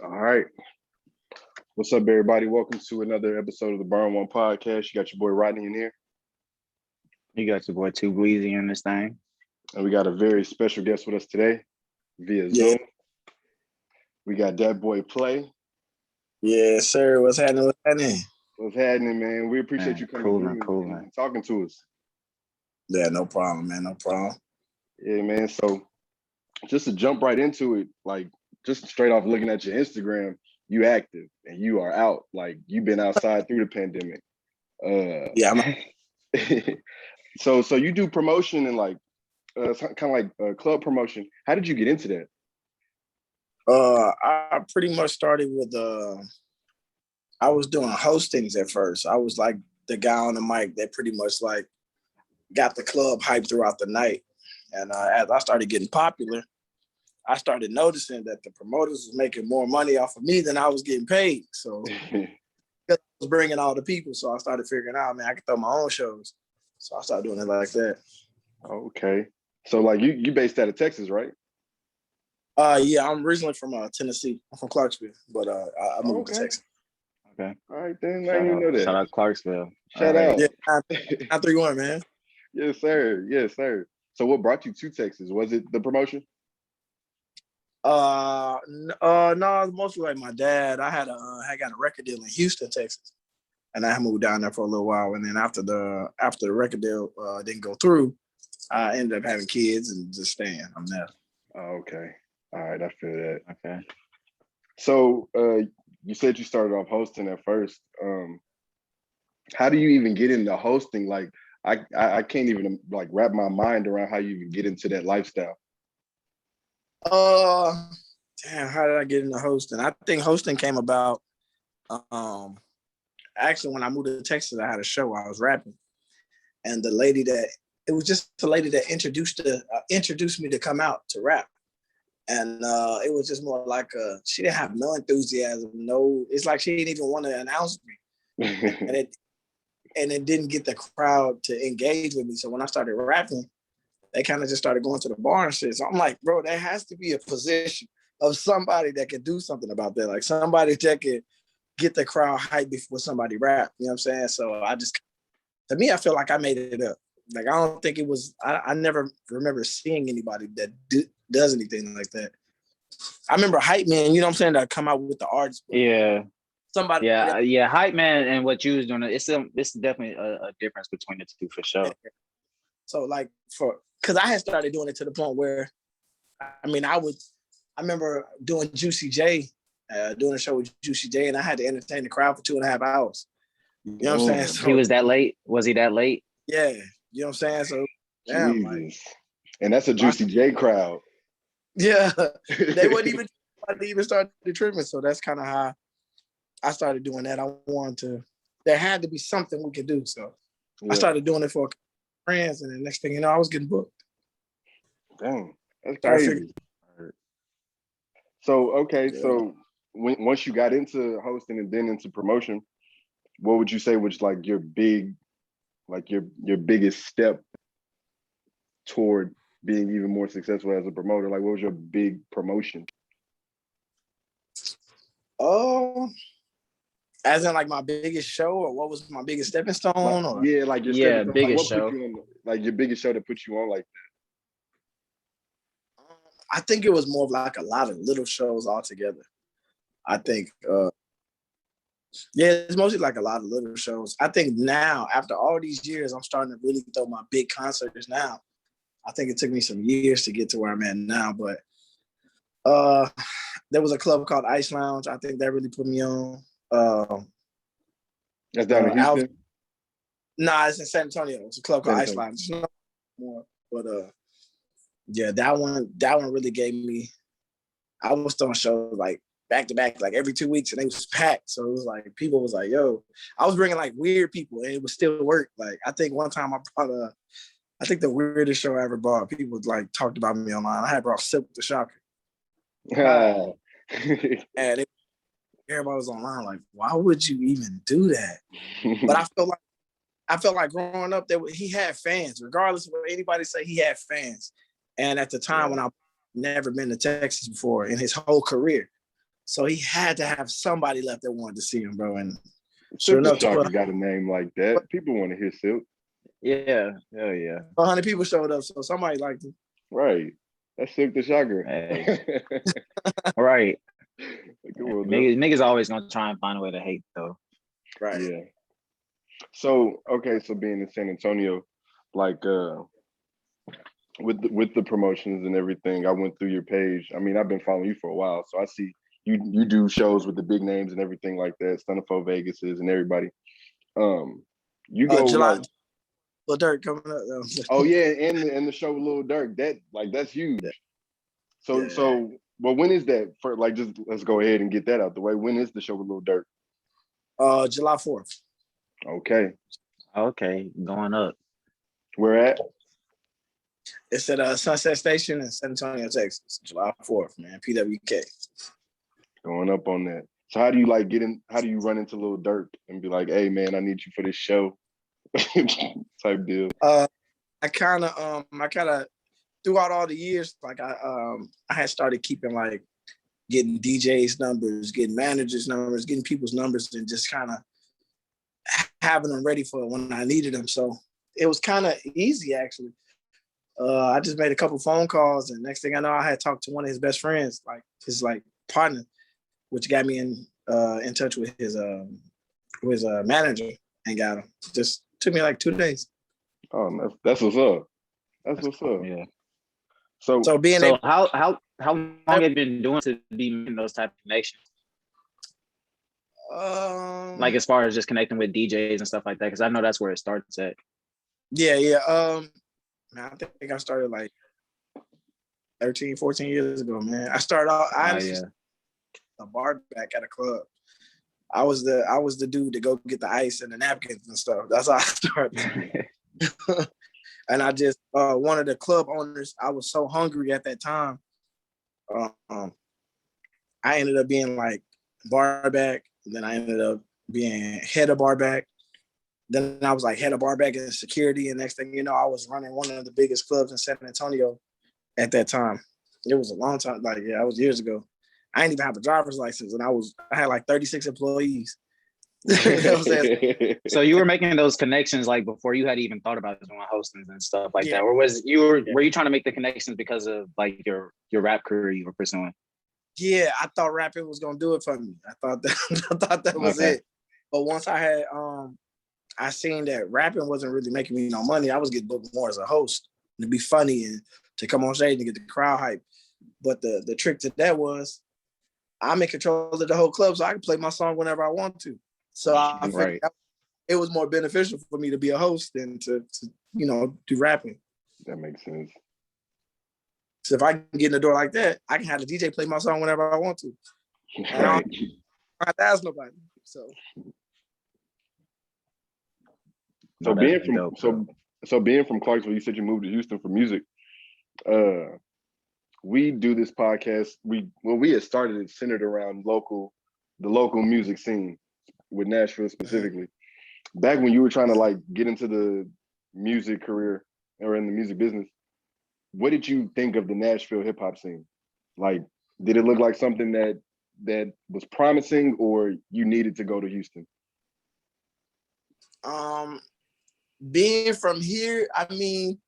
All right. What's up, everybody? Welcome to another episode of the Burn One Podcast. You got your boy Rodney in here. You got your boy Too Bleezy in this thing. And we got a very special guest with us today via Zoom. Yeah. We got Dat Boy Play. Yeah, sir. What's happening? What's happening, man? We appreciate you coming through and talking to us. Yeah, no problem, man. No problem. Yeah, man. So just to jump right into it, like just straight off looking at your Instagram, you active and you are out. Like you've been outside through the pandemic. Yeah. So you do promotion and like kind of like club promotion. How did you get into that? I pretty much started with I was doing hostings at first. I was like the guy on the mic that pretty much like got the club hyped throughout the night. And as I started getting popular, I started noticing that the promoters was making more money off of me than I was getting paid. So I was bringing all the people. So I started figuring out, man, I could throw my own shows. So I started doing it like that. Okay. So like you based out of Texas, right? Yeah, I'm originally from Tennessee. I'm from Clarksville, but I moved to Texas. Okay. All right, then I didn't know that. Shout out Clarksville. Shout out. Yeah, 931, man. Yes, sir. Yes, sir. So what brought you to Texas? Was it the promotion? No, it was mostly like my dad. I got a record deal in Houston, Texas, and I moved down there for a little while. And then after the record deal didn't go through, I ended up having kids and just staying. I'm there. Oh, okay. All right, I feel that. Okay. So you said you started off hosting at first. How do you even get into hosting? Like I can't even like wrap my mind around how you even get into that lifestyle. Damn, how did I get into hosting? I think hosting came about actually when I moved to Texas. I had a show. I was rapping, and the lady that introduced me to come out to rap. And it was just more like she didn't have no enthusiasm, it's like she didn't even want to announce me. and it didn't get the crowd to engage with me. So when I started rapping, they kind of just started going to the bar and shit. So I'm like, bro, there has to be a position of somebody that can do something about that. Like somebody that can get the crowd hyped before somebody rap. You know what I'm saying? So to me, I feel like I made it up. Like, I don't think it was, I never remember seeing anybody that does anything like that. I remember Hype Man, you know what I'm saying, that come out with the artists. Yeah. Somebody. Yeah, Hype Man and what you was doing, it's definitely a difference between the two for sure. So like because I had started doing it to the point where, I mean, I remember doing Juicy J, doing a show with Juicy J, and I had to entertain the crowd for 2.5 hours. You know what I'm saying? So, he was that late? Was he that late? Yeah. You know what I'm saying? So, damn, like, and that's a Juicy J crowd. Yeah, they wouldn't even start tripping. So that's kind of how I started doing that. There had to be something we could do. So I started doing it for friends, and the next thing you know, I was getting booked. Dang, that's crazy. So, okay, so once you got into hosting and then into promotion, what would you say was like your biggest step toward being even more successful as a promoter? Like, what was your big promotion? As in like my biggest show, or what was my biggest stepping stone? Or like your biggest show. Like your biggest show that put you on like that. I think it was more of like a lot of little shows all together. I think it's mostly like a lot of little shows. I think now, after all these years, I'm starting to really throw my big concerts now. I think it took me some years to get to where I'm at now, but there was a club called Ice Lounge. I think that really put me on. That's down in Houston? Nah, it's in San Antonio. It's a club called Ice Lounge. But yeah, that one really gave me. I was throwing shows like back to back, like every 2 weeks, and they was packed. So it was like people was like, "Yo," I was bringing like weird people, and it would still work. Like I think one time I brought I think the weirdest show I ever brought, people like talked about me online. I had brought Silk the Shocker, and everybody was online like, "Why would you even do that?" But I felt like growing up he had fans, regardless of what anybody say. He had fans, and at the time when I never been to Texas before in his whole career. So he had to have somebody left that wanted to see him, bro. And sure Silk the enough, Shocker got a name like that. People want to hear Silk. Yeah, hell yeah. 100 people showed up, so somebody liked him. Right. That's Silk the Shocker. Hey. Right. Well, niggas always gonna try and find a way to hate though. Right. Yeah. So okay, so being in San Antonio, like with the promotions and everything, I went through your page. I mean, I've been following you for a while, so I see you do shows with the big names and everything like that, Stunnerful Vegas's and everybody. You go July, like, Lil Durk coming up. oh yeah, and the show with Lil Durk, that's huge. Yeah. So well, when is that? For like, just let's go ahead and get that out the way. When is the show with Lil Durk? July 4th. Okay, going up. Where at? It's at Sunset Station in San Antonio, Texas. July 4th, man. PWK. Going up on that. So how do you like get in? How do you run into Lil Durk and be like, "Hey, man, I need you for this show," type deal? I kind of throughout all the years, like I had started keeping like getting DJs numbers, getting managers numbers, getting people's numbers, and just kind of having them ready for when I needed them. So it was kind of easy actually. I just made a couple phone calls, and next thing I know, I had talked to one of his best friends, like his like partner, which got me in touch with his manager and got him. Just took me like 2 days. Oh, that's what's up. That's what's up. Yeah. So how long have you been doing to be making those type of connections? Like as far as just connecting with DJs and stuff like that, because I know that's where it starts at. Yeah. Man, I think I started like 13, 14 years ago, man. I started out, a bar back at a club. I was the dude to go get the ice and the napkins and stuff. That's how I started. And I just one of the club owners, I was so hungry at that time. I ended up being like bar back. Then I ended up being head of bar back. Then I was like head of bar back in security. And next thing you know, I was running one of the biggest clubs in San Antonio at that time. It was a long time. Like, yeah, that was years ago. I didn't even have a driver's license, and I had like 36 employees. You know what I'm saying? So you were making those connections like before you had even thought about doing hostings and stuff like that, or were you trying to make the connections because of like your rap career you were pursuing? Yeah, I thought rapping was gonna do it for me. I thought that was it. But once I had I seen that rapping wasn't really making me no money. I was getting booked more as a host to be funny and to come on stage and get the crowd hype. But the trick to that was I'm in control of the whole club, so I can play my song whenever I want to. So I figured it was more beneficial for me to be a host than to do rapping. That makes sense. So if I can get in the door like that, I can have the DJ play my song whenever I want to. And I don't have to ask nobody. So being from Clarksville, you said you moved to Houston for music. We do this podcast. We had started it centered around the local music scene with Nashville specifically. Back when you were trying to like get into the music career or in the music business, what did you think of the Nashville hip hop scene? Like, did it look like something that was promising, or you needed to go to Houston? Being from here, I mean,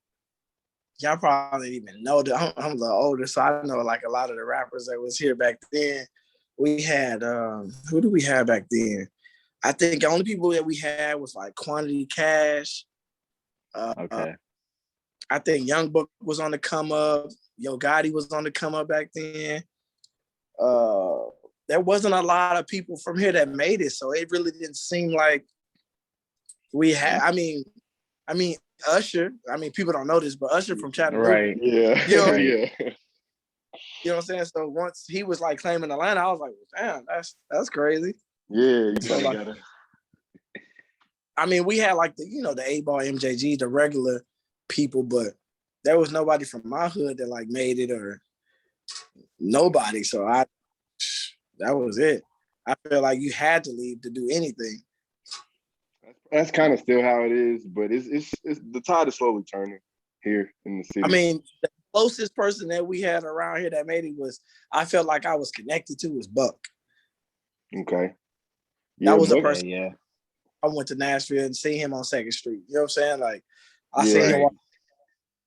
y'all probably didn't even know that I'm a little older, so I know like a lot of the rappers that was here back then. We had who did we have back then? I think the only people that we had was like Quantity Cash. I think Young Book was on the come up. Yo Gotti was on the come up back then. There wasn't a lot of people from here that made it, so it really didn't seem like we had. I mean, Usher. I mean, people don't know this, but Usher from Chattanooga. Right. Yeah. You know, yeah. You know what I'm saying? So once he was like claiming Atlanta, I was like, damn, that's crazy. Yeah, you kind of gotta. I mean, we had like the 8-ball MJG, the regular people, but there was nobody from my hood that like made it or nobody. So that was it. I feel like you had to leave to do anything. That's kind of still how it is, but it's the tide is slowly turning here in the city. I mean, the closest person that we had around here that made it I felt like I was connected to was Buck. Okay. That Yeah, was a Buck. person. Yeah. I went to Nashville and seen him on Second Street. You know what I'm saying? Like I Yeah, seen him Right. walk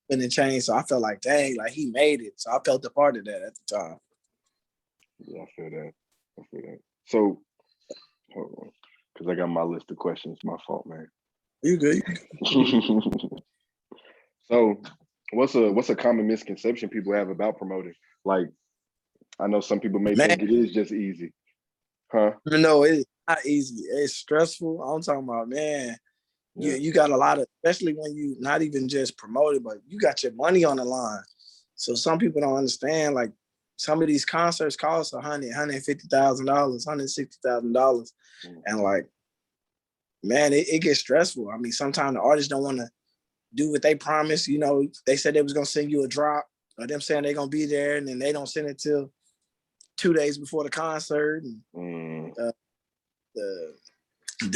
in the chain, so I felt like, dang, like he made it. So I felt a part of that at the time. Yeah, I feel that. So, hold on, because I got my list of questions. My fault, man. You good? So, what's a common misconception people have about promoting? Like, I know some people may Man, think it is just easy, huh? no, it's not easy. It's stressful. I'm talking about, man. Yeah. You got a lot of, especially when you not even just promoted, but you got your money on the line. So some people don't understand. Like some of these concerts cost $150,000, $160,000, and like, man, it gets stressful. I mean, sometimes the artists don't want to do what they promised. You know, they said they was gonna send you a drop, or them saying they're gonna be there, and then they don't send it till 2 days before the concert. And the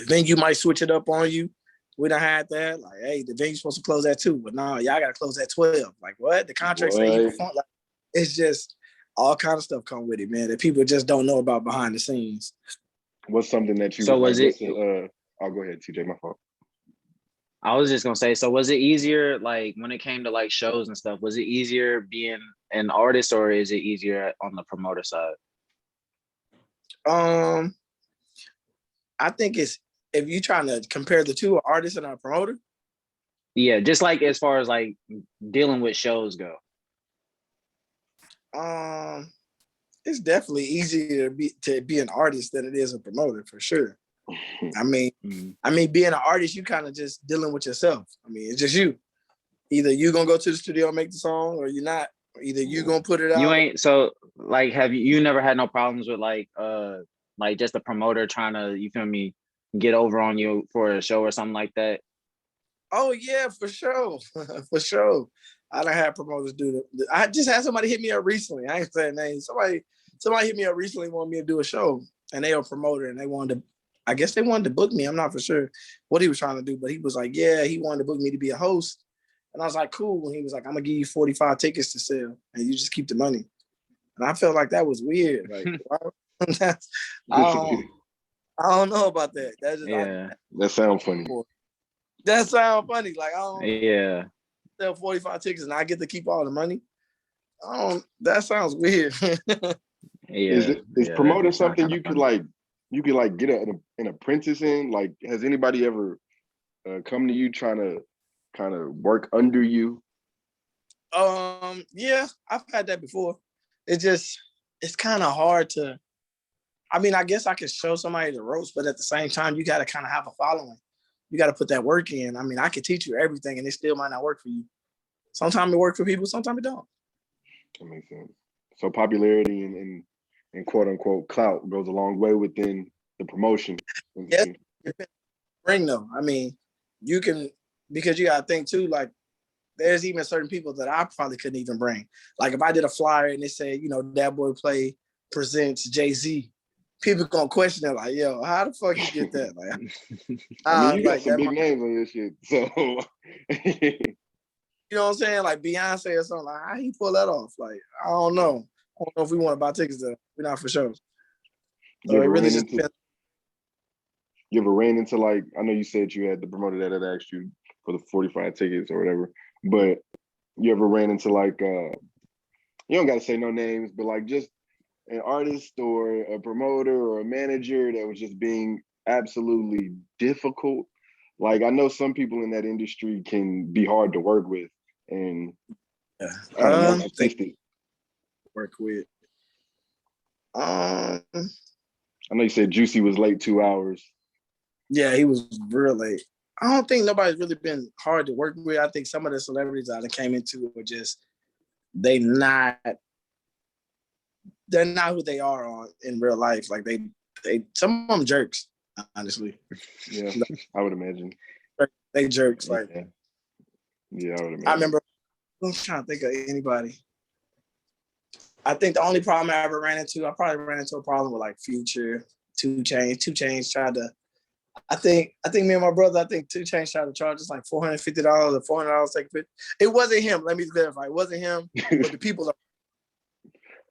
venue might switch it up on you. We done had that. Like, hey, the venue's supposed to close at 2, but no, y'all gotta close at 12. Like, what? The contract say you perform. Like, it's just all kind of stuff come with it, man, that people just don't know about behind the scenes. What's something that you So like? was it? I'll go ahead, TJ. My fault. I was just gonna say. So was it easier, like when it came to like shows and stuff? Was it easier being an artist, or is it easier on the promoter side? I think it's if you're trying to compare the two, artist and a promoter. Yeah, just like as far as like dealing with shows go. It's definitely easier to be an artist than it is a promoter, for sure. I mean, being an artist, you kind of just dealing with yourself. I mean, it's just you. Either you gonna go to the studio and make the song, or you're not. Either you gonna put it out. You ain't so like have you never had no problems with like just a promoter trying to, you feel me, get over on you for a show or something like that? Oh yeah, for sure, for sure. I done had promoters do that. I just had somebody hit me up recently. I ain't saying names. Somebody hit me up recently, wanted me to do a show, and they were a promoter, and they wanted to. I guess they wanted to book me. I'm not for sure what he was trying to do, but he was like, yeah, he wanted to book me to be a host. And I was like, cool. And he was like, I'm gonna give you 45 tickets to sell, and you just keep the money. And I felt like that was weird. Like, I don't know about that. That's just that sounds funny. That sounds funny. Like, I don't sell 45 tickets and I get to keep all the money. That sounds weird. Is promoting something you could get an apprentice in? Like, has anybody ever come to you trying to kind of work under you? Yeah, I've had that before. It's kind of hard to. I mean, I guess I could show somebody the ropes, but at the same time, you got to kind of have a following. You got to put that work in. I mean, I could teach you everything, and it still might not work for you. Sometimes it works for people, sometimes it don't. That makes sense. So popularity and quote unquote clout goes a long way within the promotion. Yeah, bring though. I mean, you can, because you gotta think too. Like, there's even certain people that I probably couldn't even bring. Like, if I did a flyer and it said, Dat Boy Play presents Jay-Z, people gonna question it. Like, yo, how the fuck you get that? Like, I mean, you got some big names on your shit, so. You know what I'm saying? Like Beyonce or something. Like, how he pull that off? Like, I don't know. I don't know if we want to buy tickets to. We're not for sure. So it really just depends. You ever ran into, like, I know you said you had the promoter that had asked you for the 45 tickets or whatever, but you ever ran into like you don't gotta say no names, but like just an artist or a promoter or a manager that was just being absolutely difficult? Like, I know some people in that industry can be hard to work with and kind of narcissistic. Work with. I know you said Juicy was late 2 hours. Yeah, he was real late. I don't think nobody's really been hard to work with. I think some of the celebrities I came into were just they're not who they are in real life. Like they some of them jerks, honestly. Yeah, I would imagine. They jerks. Like, yeah, I would imagine. I remember. I'm trying to think of anybody. I think the only problem I ever ran into, I probably ran into a problem with like Future, 2 Chainz. 2 Chainz tried to. I think me and my brother. I think 2 Chainz tried to charge us like $450 or $400 to take a picture. It wasn't him. Let me clarify. It wasn't him. But the people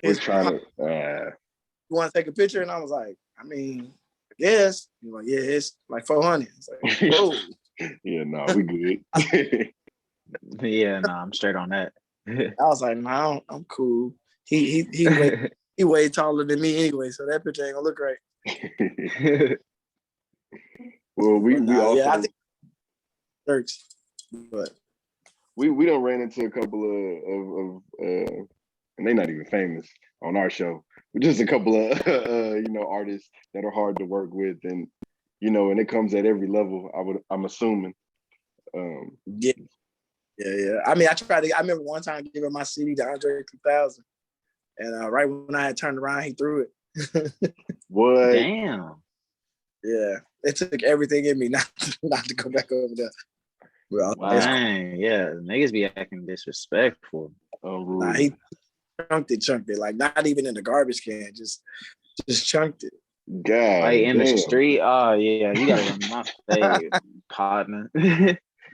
was trying to. You want to take a picture, and I was like, I mean, yes. You're like, yeah, it's like 400. It's like, whoa. Yeah, no, we good. Yeah, no, I'm straight on that. I was like, no, I'm cool. He way taller than me anyway, so that picture ain't gonna look right. Well, we also yeah, I think it works, but we done ran into a couple of and they're not even famous on our show, but just a couple of artists that are hard to work with, and and it comes at every level. I'm assuming. Yeah. I mean, I remember one time giving my CD to Andre 3000, and right when I had turned around, he threw it. What? Damn. Yeah, it took everything in me not to go back over there. Well, dang, yeah, niggas be acting disrespectful. Nah, he chunked it, like not even in the garbage can, just chunked it. God, like in damn. the street. Oh yeah, you gotta run my face, partner.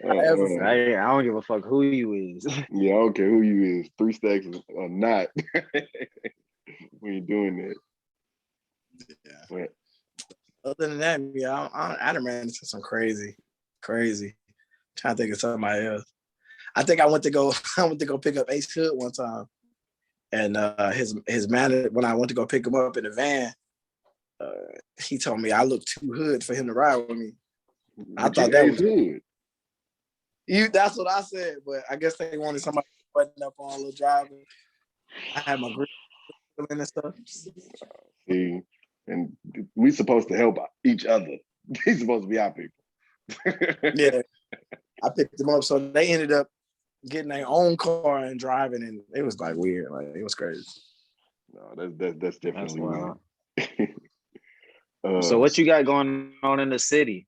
I don't give a fuck who you is. Yeah, I don't care who you is. 3 stacks or not. We ain't doing that. Yeah. But, other than that, yeah, I done ran into some crazy. Trying to think of somebody else. I think I went to go pick up Ace Hood one time, and his manager, when I went to go pick him up in the van, he told me I looked too hood for him to ride with me. I thought that was hood. That's what I said, but I guess they wanted somebody button up on a little driver. I had my grip and stuff. See, and we supposed to help each other. He's supposed to be our people. Yeah, I picked them up, so they ended up getting their own car and driving, and it was like weird. Like it was crazy. No, that's definitely wild. So what you got going on in the city?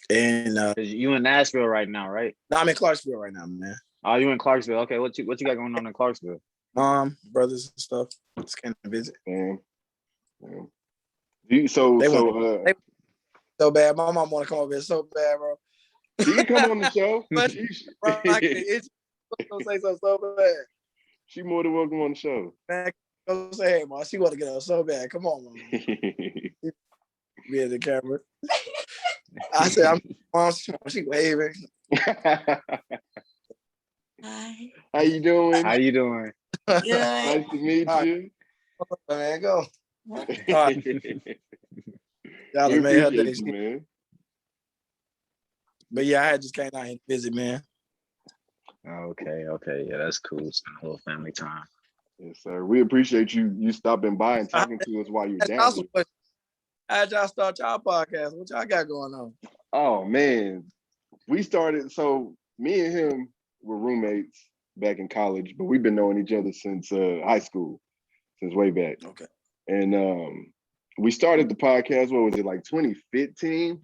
And you in Nashville right now, right? No, I'm in Clarksville right now, man. Oh, you in Clarksville? Okay, what you got going on in Clarksville? Mom, brothers, and stuff. Just came to visit. So bad. My mom want to come over here so bad, bro. She can come on the show. Bro, it's gonna say so bad. She more than welcome on the show. Man, go say, hey, mom. She want to get up so bad. Come on, mom. Be in the camera. I said, I'm mom. She waving. Hi. How you doing? How you doing? Good. Nice to meet you. Man, go. Right. Y'all have made her day. Man. But yeah, I just came out here to visit, man. Okay. Yeah, that's cool. Spend a little family time. Yes, sir. We appreciate you stopping by and talking to us while you're down here. How'd y'all start y'all podcast? What y'all got going on? Oh, man. We started, so me and him were roommates back in college, but we've been knowing each other since high school, since way back. Okay. And we started the podcast, what was it, like 2015?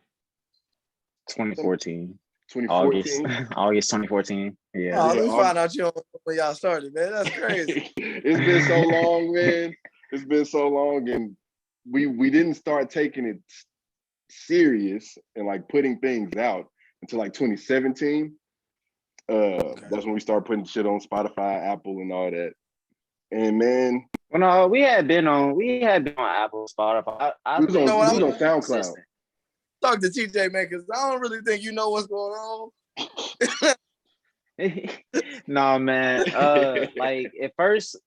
2014. 2014? August 2014. Yeah. Oh, let me find out you when y'all started, man. That's crazy. It's been so long, man. It's been so long, and we didn't start taking it serious and like putting things out until like 2017. That's when we started putting shit on Spotify, Apple, and all that. And man, well, no, we had been on Apple, Spotify. We was on SoundCloud. Talk to TJ, man, because I don't really think you know what's going on. No, man. Like at first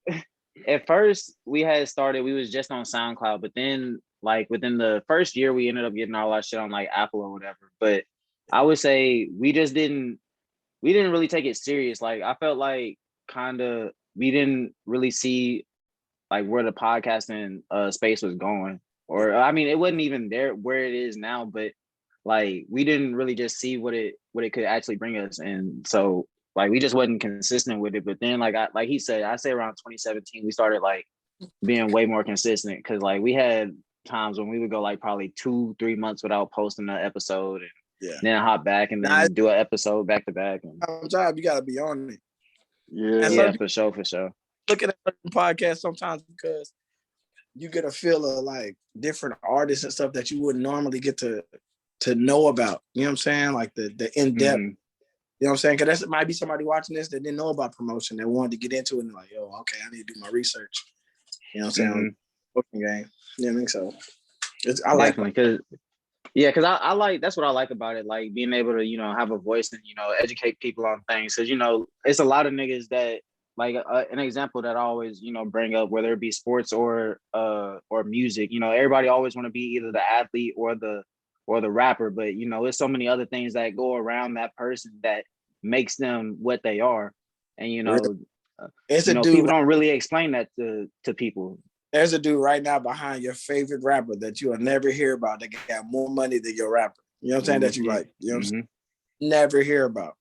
we had started, we was just on SoundCloud, but then like within the first year we ended up getting all our shit on like Apple or whatever. But I would say we didn't really take it serious. Like I felt like we didn't really see like where the podcasting space was going. Or I mean, it wasn't even there where it is now, but like we didn't really just see what it could actually bring us. And so like we just wasn't consistent with it. But then like he said, I say around 2017 we started like being way more consistent, because like we had times when we would go like probably 2-3 months without posting an episode, and then hop back and then do an episode back to back. And you gotta be on it. Yeah, for sure. Looking at certain podcasts sometimes because you get a feel of like different artists and stuff that you wouldn't normally get to know about. You know what I'm saying? Like the in-depth. Mm-hmm. You know what I'm saying? Because that might be somebody watching this that didn't know about promotion that wanted to get into it and like, yo, okay, I need to do my research. You know what I'm saying? Booking game. You know what I mean? So I like definitely because I like that's what I like about it, like being able to have a voice and educate people on things, because it's a lot of niggas that like an example that I always bring up, whether it be sports or music. Everybody always want to be either the athlete or the rapper, but there's so many other things that go around that person that makes them what they are, and it's a dude. People don't really explain that to people. There's a dude right now behind your favorite rapper that you will never hear about that got more money than your rapper. You know what I'm saying? That you like. You know what I'm saying? Never hear about.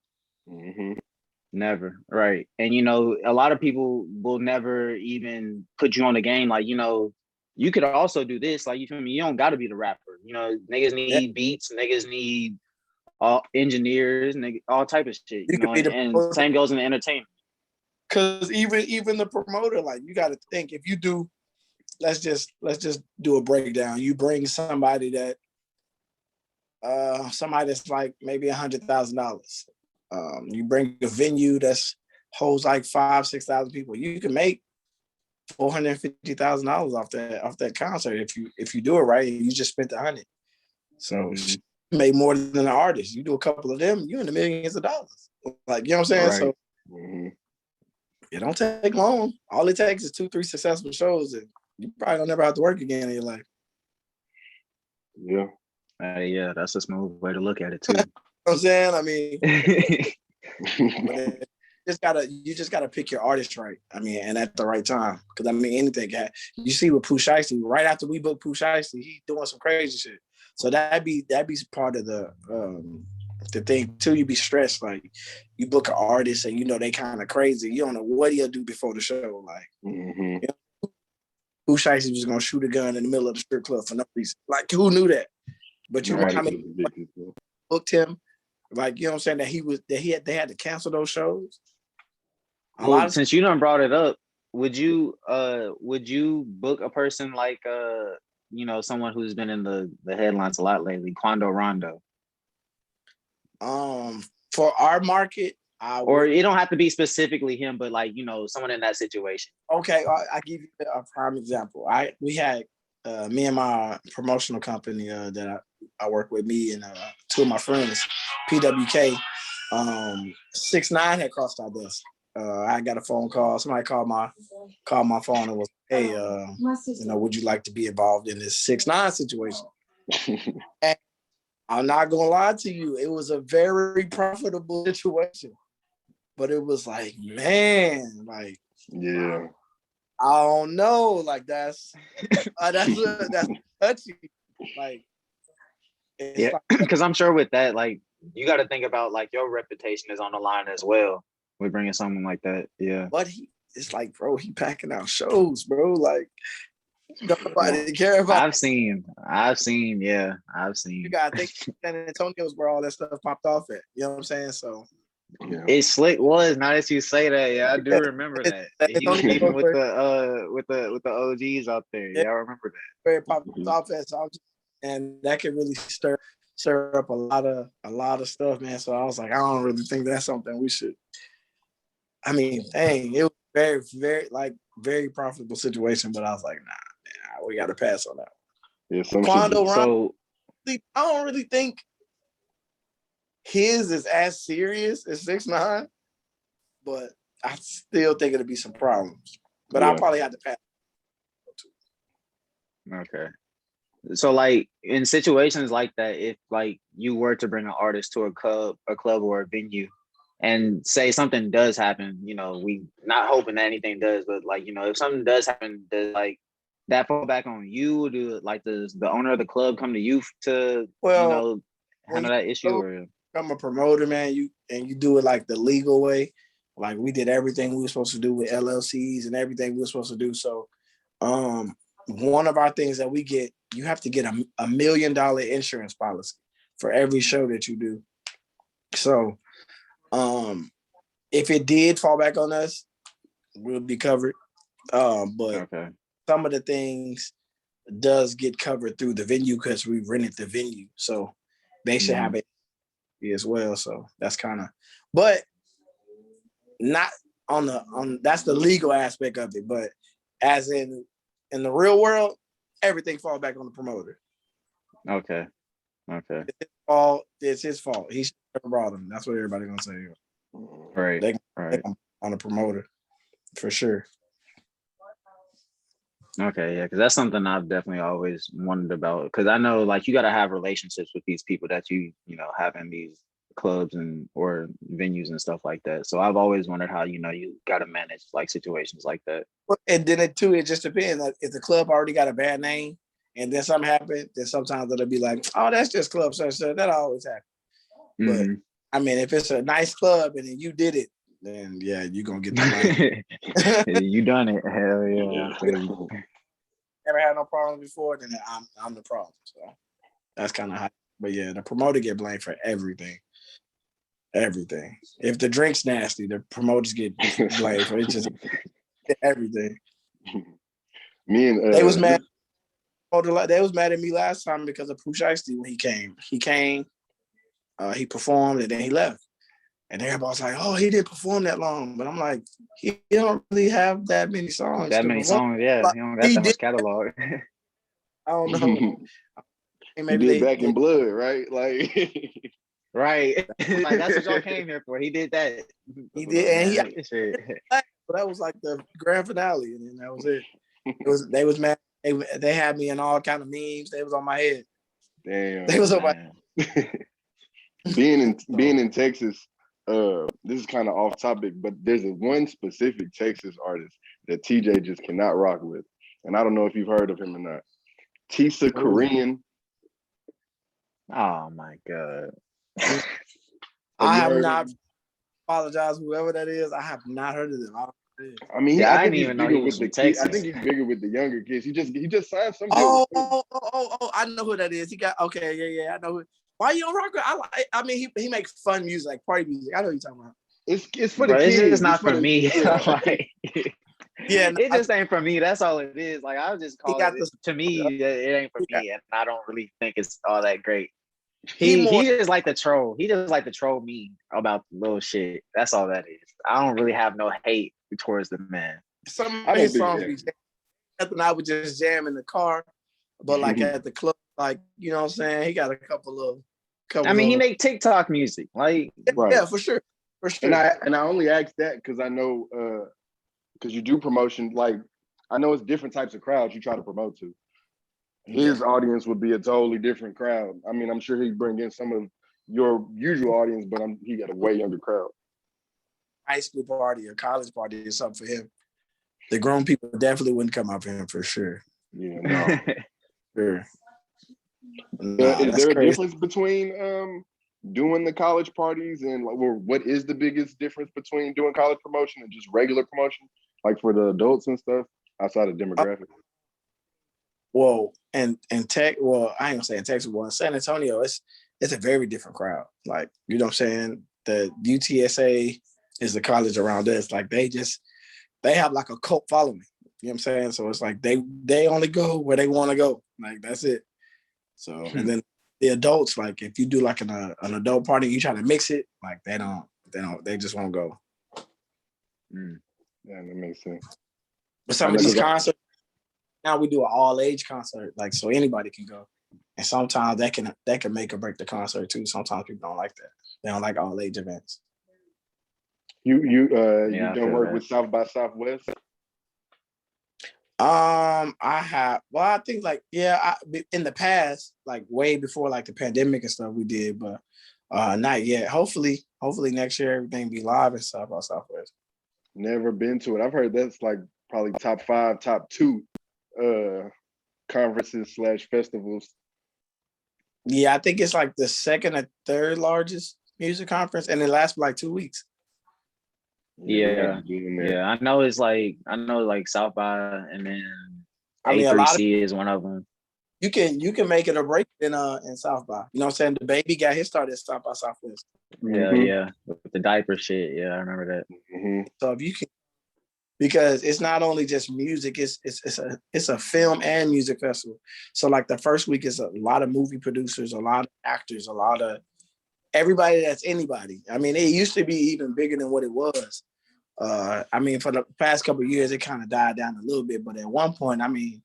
Never. Right. And a lot of people will never even put you on the game. Like, you could also do this. Like, you feel me? You don't gotta be the rapper. Niggas need beats, niggas need all engineers, all type of shit. You could be and same goes in the entertainment. Cause even the promoter, like, you gotta think, if you do, let's just do a breakdown. You bring somebody that's like maybe $100,000. You bring a venue that's holds like 5,000-6,000 people. You can make $450,000 off that concert if you do it right and you just spent $100. So you made more than an artist. You do a couple of them, you in the millions of dollars. Like, you know what I'm saying? Right. So it don't take long. All it takes is 2-3 successful shows, and you probably don't never have to work again in your life. Yeah. Yeah, that's a smooth way to look at it too. You know what I'm saying? I mean, you just gotta pick your artist right. I mean, and at the right time. Because I mean, anything can happen. You see with Pooh Shiesty, right after we booked Pooh Shiesty, he doing some crazy shit. So that'd be part of the thing too. You be stressed, like you book an artist and they kind of crazy. You don't know what he'll do before the show. Like, Pooh Shiesty was gonna shoot a gun in the middle of the strip club for no reason. Like, who knew that? But you know how many booked him? Like, you know what I'm saying? They had to cancel those shows. Since you done brought it up, would you book a person like someone who's been in the headlines a lot lately, Quando Rondo? For our market, or it don't have to be specifically him, but like someone in that situation. Okay, I give you a prime example. We had me and my promotional company that I work with, me and two of my friends, PWK. 6ix9ine had crossed our desk. I got a phone call. Somebody called my phone and was, hey, would you like to be involved in this 6ix9ine situation? And I'm not gonna lie to you, it was a very profitable situation, but it was like, man, like, yeah, I don't know, like that's touchy, like, yeah, because I'm sure with that, like, you got to think about like your reputation is on the line as well. We're bringing someone like that, yeah. But it's like, bro, he packing out shows, bro. Like, nobody care about. I've seen. Yeah, I've seen. You gotta think San Antonio's where all that stuff popped off at. You know what I'm saying? So yeah. It slick was. Now that you say that, yeah, I do remember that. He was even with the OGs out there. Yeah, I remember that. Where it popped off at, and that could really stir up a lot of stuff, man. So I was like, I don't really think that's something we should. I mean, dang, it was very, very, very profitable situation, but I was like, nah, we got to pass on that. Yeah, Quando, I don't really think his is as serious as 6ix9ine, but I still think it'll be some problems. But I'll probably have to pass. Okay. So, like, in situations like that, if like you were to bring an artist to a club or a venue, and say something does happen, we not hoping that anything does, but like, if something does happen, does like that fall back on you? Do like the owner of the club come to you to handle that issue? Or I'm a promoter, man. You do it like the legal way. Like, we did everything we were supposed to do with LLCs and everything we were supposed to do. So, one of our things that we get, you have to get $1 million insurance policy for every show that you do. So, if it did fall back on us, we'll be covered. But some of the things does get covered through the venue because we rented the venue. So they should have it as well. So that's kind of, but not on that's the legal aspect of it. But as in the real world, everything falls back on the promoter. Okay. It's his fault. It's his fault. He should have brought him. That's what everybody gonna say. Right. They on a promoter for sure. Okay, yeah, because that's something I've definitely always wondered about. Because I know, like, you got to have relationships with these people that you know have in these clubs and or venues and stuff like that. So I've always wondered how you got to manage like situations like that. And then it just depends. Like if the club already got a bad name, and then something happened, then sometimes it'll be like, oh, that's just club such. That always happens. But I mean, if it's a nice club and then you did it, then yeah, you're gonna get the money. You done it. Hell yeah. Never had no problems before, then I'm the problem. So that's kind of high. But yeah, the promoter get blamed for everything. Everything. If the drink's nasty, the promoters get blamed for it. Just everything. Me and they was mad. They was mad at me last time because of Pooh Shiesty when he came. He came, he performed, and then he left. And everybody's like, "Oh, he didn't perform that long." But I'm like, he don't really have that many songs. That many songs, yeah. Like, he don't got that much catalog. I don't know. Maybe he did Back in Blood, right? Like, right. Like that's what y'all came here for. He did that. He did, and that was like the grand finale, and then that was it. They was mad. They had me in all kind of memes. They was on my head. Damn. They was on my being in Texas. This is kind of off topic, but there's one specific Texas artist that TJ just cannot rock with, and I don't know if you've heard of him or not. Tisa Korean. Oh my god! I have not. Apologize, whoever that is. I have not heard of them. I mean, I didn't even know he was from Texas. I think he's bigger with the younger kids. He just signed some. Oh! I know who that is. He got yeah. I know who. Why you don't rock with? I mean, he makes fun music, like party music. I know what you're talking about. It's for the kids. It's just not for me. Like, yeah, it just ain't for me. That's all it is. Like I just call it. To me, it ain't for me, and I don't really think it's all that great. He is like the troll. He just like the troll me about little shit. That's all that is. I don't really have no hate towards the man. Some of his songs be nothing. I would just jam in the car, but like at the club, like you know what I'm saying. He got a couple. I mean, he make TikTok music, like yeah, for sure. And I only asked that because I know because you do promotion. Like I know it's different types of crowds you try to promote to. His audience would be a totally different crowd. I mean, I'm sure he'd bring in some of your usual audience, but he got a way younger crowd. High school party or college party is something for him. The grown people definitely wouldn't come out for him for sure. Yeah, no. Sure. Is there a difference between doing the college parties and what is the biggest difference between doing college promotion and just regular promotion, like for the adults and stuff outside of demographic? Well, and tech. Well, I ain't gonna say in Texas. Well, in San Antonio, it's a very different crowd. Like you know what I'm saying. The UTSA is the college around us. Like they have like a cult following. You know what I'm saying? So it's like they only go where they want to go. Like that's it. So and then the adults, like if you do like an adult party, you try to mix it. Like they just won't go. Yeah, that makes sense. But some of these concerts. Now we do an all age concert, like so anybody can go, and sometimes that can make or break the concert too. Sometimes people don't like that; they don't like all age events. You don't work with South by Southwest? I have. Well, I think like in the past, like way before like the pandemic and stuff, we did, but not yet. Hopefully next year everything be live in South by Southwest. Never been to it. I've heard that's like probably top 5, top 2. Conferences / festivals. Yeah, I think it's like the second or third largest music conference, and it lasts for like 2 weeks. Yeah. I know South by, and then A3C is one of them. You can make it or break in South by. You know what I'm saying? The baby got his start at South by Southwest. Yeah, with the diaper shit. Yeah, I remember that. So if you can. Because it's not only just music, it's a film and music festival. So like the first week is a lot of movie producers, a lot of actors, a lot of everybody that's anybody. I mean, it used to be even bigger than what it was. I mean, for the past couple of years, it kind of died down a little bit. But at one point, I mean,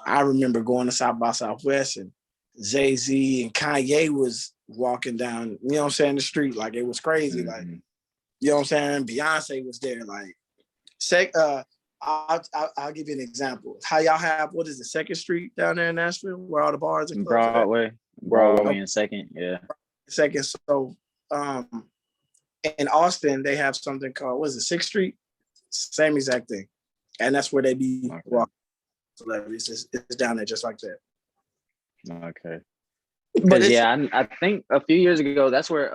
I remember going to South by Southwest and Jay-Z and Kanye was walking down, you know what I'm saying, the street. Like it was crazy. Like, you know what I'm saying? Beyonce was there. Like, I'll give you an example. How y'all have, what is the Second Street down there in Nashville, where all the bars and clubs Broadway and Second, yeah. Second. So in Austin, they have something called, what is it, Sixth Street? Same exact thing. And that's where they be walking celebrities. It's down there just like that. Okay. But I think a few years ago, that's where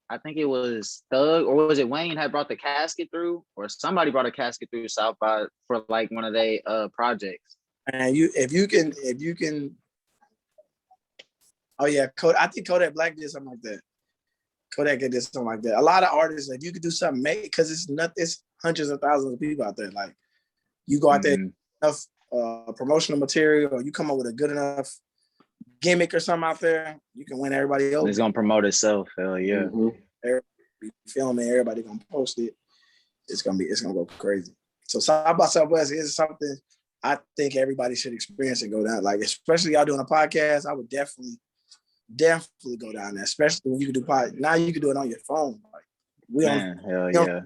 I think it was Thug, or was it Wayne, had brought the casket through, or somebody brought a casket through South by for like one of their projects. And if you can, oh yeah, I think Kodak Black did something like that. Kodak did something like that. A lot of artists, if you could do something, because it's hundreds of thousands of people out there. Like you go out there enough promotional material, or you come up with a good enough gimmick or something out there, you can win everybody over. It's gonna promote itself. Hell yeah. Everybody filming, everybody gonna post it. It's gonna go crazy. So South by Southwest is something I think everybody should experience and go down. Like, especially y'all doing a podcast, I would definitely go down there. Especially when you can do podcast. Now you can do it on your phone. Like hell yeah.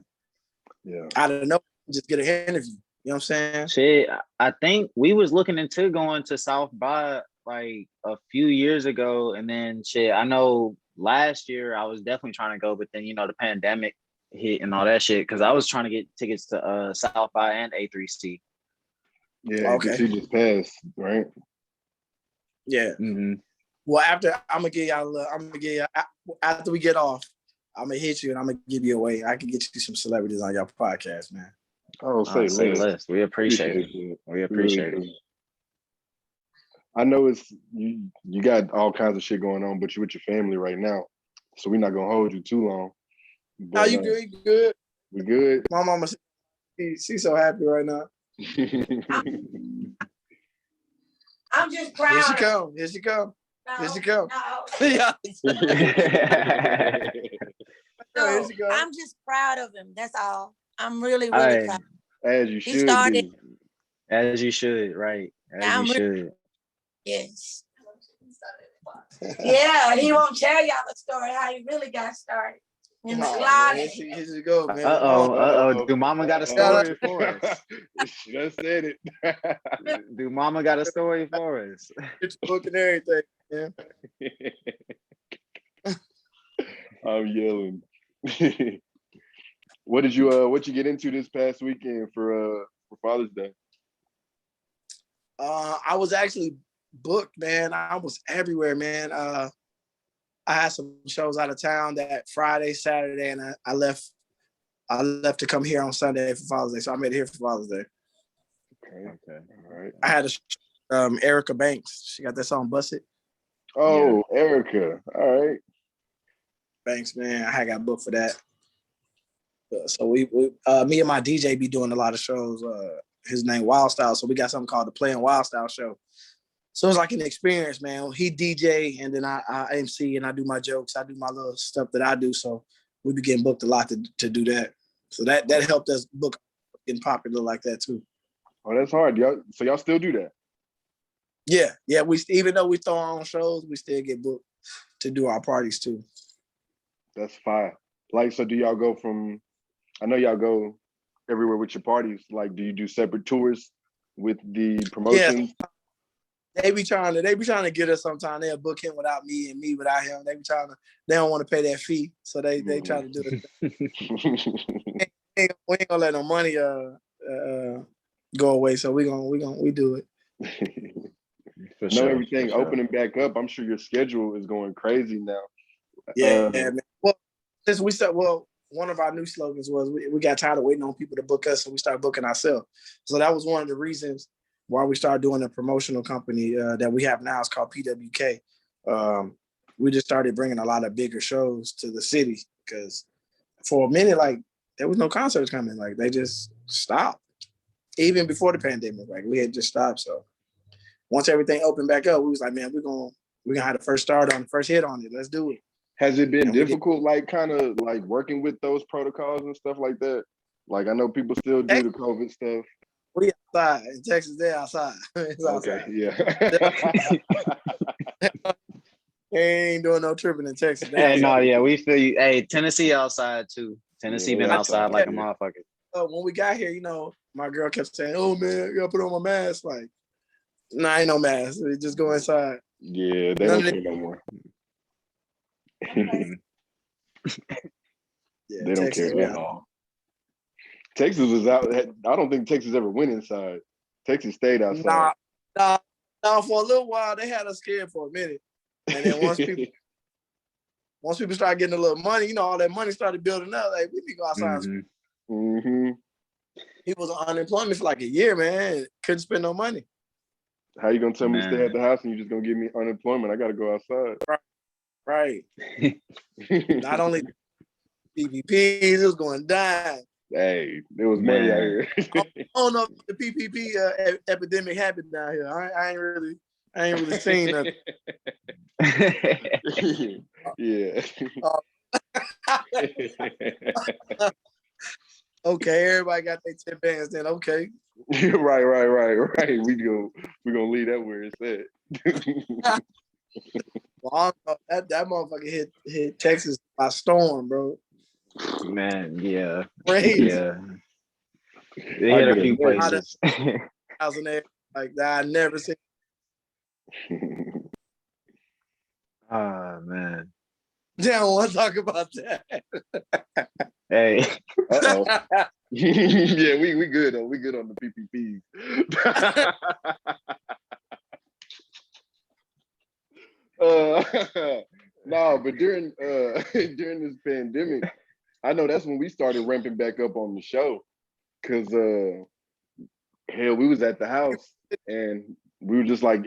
Yeah. I don't know. Just get an interview. You know what I'm saying? Shit, I think we was looking into going to South by like a few years ago, and then shit, I know last year I was definitely trying to go, but then the pandemic hit and all that shit, because I was trying to get tickets to South by and A3C. Yeah, okay. You just passed, right? Yeah. Well, after after we get off, I'm gonna hit you and I'm gonna give you away. I can get you some celebrities on your podcast, man. Oh, say less. We appreciate it. We appreciate it. I know it's you got all kinds of shit going on, but you're with your family right now, so we're not gonna hold you too long. But, no, you good? You good? We good. My mama, she's so happy right now. I'm just proud. Here she come. Here she come. No, here she come. No. Yeah. No, I'm just proud of him. That's all. I'm really proud. As you should. Started. As you should, right? As you should. Yes. Yeah, he won't tell y'all the story how he really got started. In the closet. Here she go, man. Uh-oh. Do mama got a story for us? Just said it. Do mama got a story for us? It's book and everything, man. I'm yelling. What you get into this past weekend for Father's Day? I was actually booked, man. I was everywhere, man. I had some shows out of town that Friday, Saturday, and I left to come here on Sunday for Father's Day. So I made it here for Father's Day. Okay. All right. I had Erica Banks. She got that song Busted. Oh, yeah. Erica. All right. Banks, man. I got booked for that. So we me and my DJ be doing a lot of shows. His name Wild Style. So we got something called the Play and Wild Style show. So it's like an experience, man. He DJ and then I MC and I do my jokes. I do my little stuff that I do. So we be getting booked a lot to do that. So that helped us book getting popular like that too. Oh, that's hard. Y'all still do that? Yeah. We even though we throw our own shows, we still get booked to do our parties too. That's fire. Like, so do y'all go from? I know y'all go everywhere with your parties. Like, do you do separate tours with the promotions? Yeah. They be trying to get us sometimes. They'll book him without me and me without him. They don't want to pay that fee. So they try to do it. We ain't gonna let no money go away. So we do it. Know everything opening back up. I'm sure your schedule is going crazy now. Yeah, man. Well, since we started, one of our new slogans was we got tired of waiting on people to book us, so we started booking ourselves. So that was one of the reasons why we started doing a promotional company that we have now. It's called PWK. We just started bringing a lot of bigger shows to the city because for a minute, like, there was no concerts coming. Like, they just stopped. Even before the pandemic, like, we had just stopped. So once everything opened back up, we was like, man, we're gonna have the first hit on it. Let's do it. Has it been difficult, like, kind of like working with those protocols and stuff like that? Like, I know people still do the COVID stuff. We outside in Texas. They're outside. It's okay, outside. yeah. ain't doing no tripping in Texas. Hey, no, yeah, we feel you. Hey, Tennessee outside too. Tennessee been outside like a yeah. motherfucker. When we got here, my girl kept saying, "Oh man, I gotta put on my mask." Like, nah, ain't no mask. We just go inside. Yeah, they don't care no more. Yeah, they don't Texas, care at all. Texas was out. I don't think Texas ever went inside. Texas stayed outside. Nah, for a little while they had us scared for a minute, and then once people started getting a little money, all that money started building up. Like we can go outside. He was on unemployment for like a year, man. Couldn't spend no money. How you gonna tell me to stay at the house and you just gonna give me unemployment? I gotta go outside. Right. Not only PPPs, it was going down. Hey, there was money out here. I don't know if the PPP epidemic happened down here. I ain't really seen nothing. Yeah. Okay, everybody got their 10 bands then. Okay. Right. We gonna leave that where it's at. Well, that motherfucker hit Texas by storm, bro. Man, yeah. Crazy. Yeah. They hit a few places. Like that I never seen. Oh man. Yeah, I don't want to talk about that. Hey. Uh-oh. Yeah, we good though. We good on the PPPs. No, but during this pandemic, I know that's when we started ramping back up on the show. Cause hell, we was at the house and we were just like,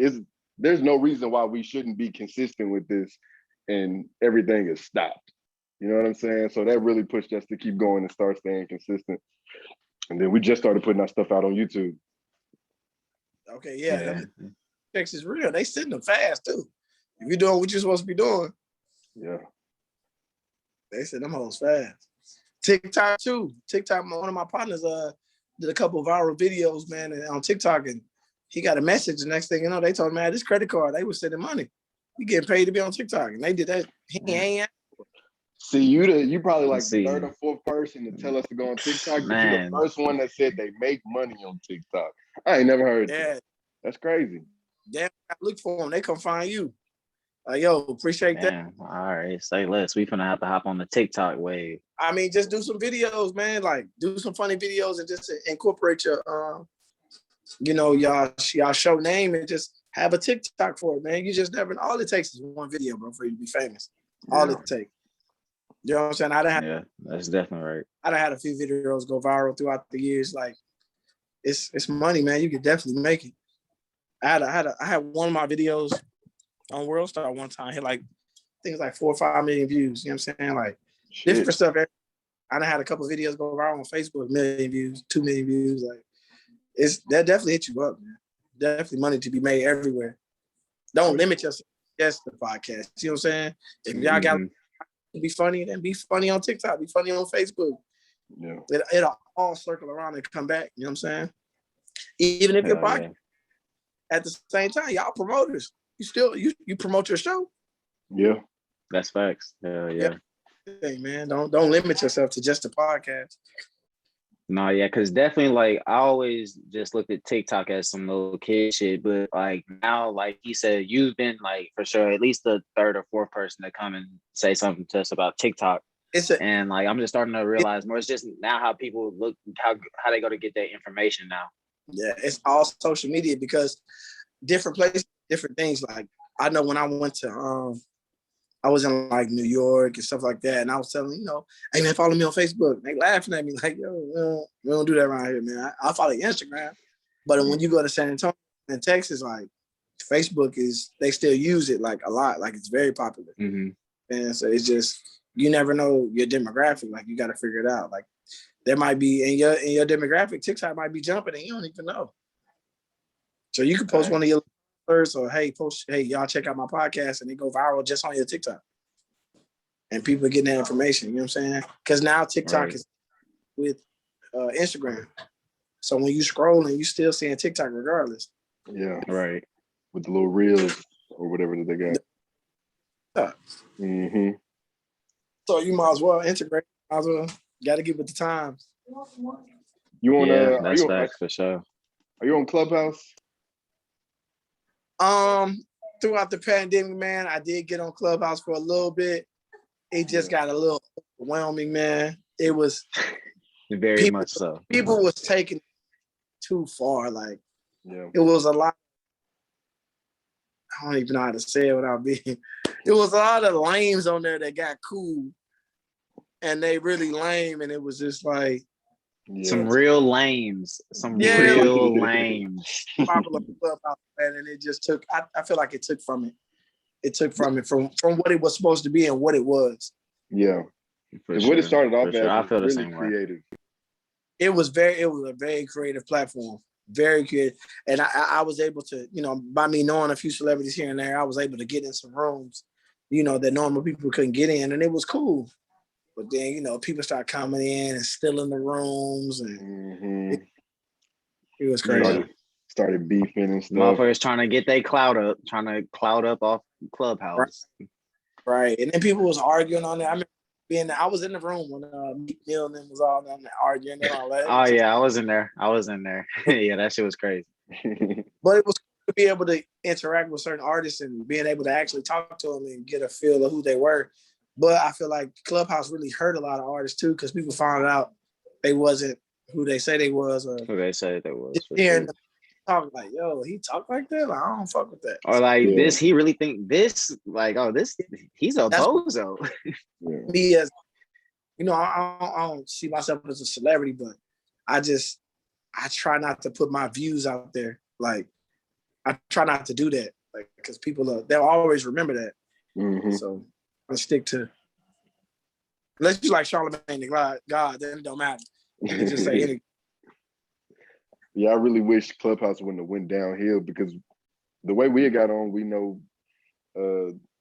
there's no reason why we shouldn't be consistent with this, and everything is stopped. You know what I'm saying? So that really pushed us to keep going and start staying consistent. And then we just started putting our stuff out on YouTube. Okay, yeah. Texas real. They sitting them fast too. If you're doing what you're supposed to be doing, yeah. They send them hoes fast. TikTok too. TikTok, one of my partners did a couple of viral videos, man, on TikTok, and he got a message. The next thing you know, they told him, man, this credit card, they was sending money. You getting paid to be on TikTok, and they did that. He ain't. See, you probably like the third or fourth person to tell us to go on TikTok, but you're the first one that said they make money on TikTok. I ain't never heard that. That's crazy. Damn, I look for them. They come find you. Yo, appreciate that. All right, say less. We finna have to hop on the TikTok wave. I mean, just do some videos, man. Like, do some funny videos and just incorporate your, y'all show name and just have a TikTok for it, man. You just never. All it takes is one video, bro, for you to be famous. All it takes. You know what I'm saying? Yeah, that's definitely right. I done had a few videos go viral throughout the years. Like, it's money, man. You could definitely make it. I had one of my videos on World Star one time, hit like, I think it's like 4 or 5 million views. You know what I'm saying? Like, different stuff. I done had a couple of videos go viral on Facebook, 1 million views, 2 million views. Like, that definitely hit you up, man. Definitely money to be made everywhere. Don't limit yourself just to the podcast. You know what I'm saying? If y'all got to be funny, then be funny on TikTok, be funny on Facebook. Yeah. It'll all circle around and come back. You know what I'm saying? Even if you're podcast, at the same time, y'all promoters. You promote your show. Yeah. That's facts. Yeah. Hey man, don't limit yourself to just a podcast. No, yeah, because definitely, like, I always just looked at TikTok as some little kid shit, but like now, like he said, you've been like for sure at least the third or fourth person to come and say something to us about TikTok. And like I'm just starting to realize more. It's just now how people look, how they go to get their information now. Yeah, it's all social media because different places, different things. Like I know when I went to I was in like New York and stuff like that. And I was telling, hey man, follow me on Facebook. They laughing at me like, yo, we don't do that around here, man. I'll follow your Instagram. But when you go to San Antonio and Texas, like Facebook they still use it like a lot. Like it's very popular. And so it's just, you never know your demographic. Like you got to figure it out. Like there might be in your demographic, TikTok might be jumping and you don't even know. So you can post one of your first or hey y'all check out my podcast and they go viral just on your TikTok and people are getting that information, you know what I'm saying? Because now TikTok is with Instagram, so when you scroll and you still seeing TikTok regardless. Yeah, right, with the little reels or whatever that they got. Mm-hmm. So you might as well integrate. Might as well got to get with the times. You on? Yeah, that's facts for sure. Are you on Clubhouse? Throughout the pandemic, man, I did get on Clubhouse for a little bit. It just got a little overwhelming, man. It was very much so. People was taking it too far. Like, yeah, it was a lot. I don't even know how to say it without being. It was a lot of lames on there that got cool, and they really lame, and it was just like some real lames. Some real lames. Popular Clubhouse, man, and it just took. I feel like it took from it. It took from it from what it was supposed to be and what it was. Yeah, because what it started off as. I feel the really same creative. way. It was a very creative platform, very creative, and I was able to, by me knowing a few celebrities here and there, I was able to get in some rooms, that normal people couldn't get in, and it was cool. But then, people started coming in and stealing the rooms, and it was crazy. Started beefing and stuff. Motherfuckers trying to get their clout up off Clubhouse. Right, and then people was arguing on it. I mean, I was in the room when Meek Mill and them was all down there arguing and all that. Oh yeah, I was in there. Yeah, that shit was crazy. But it was cool to be able to interact with certain artists and being able to actually talk to them and get a feel of who they were. But I feel like Clubhouse really hurt a lot of artists too, because people found out they wasn't who they say they was, or who they say they was. Hearing them talk like, yo, he talk like that? Like, I don't fuck with that. Or like this, he really think this, like, oh, this, he's a bozo. Me as, I don't see myself as a celebrity, but I try not to put my views out there. Like, I try not to do that, like, because people they'll always remember that. Mm-hmm. So I stick to, unless you like Charlamagne the God, then it don't matter. You can just say anything. Yeah, I really wish Clubhouse wouldn't have went downhill, because the way we got on, we know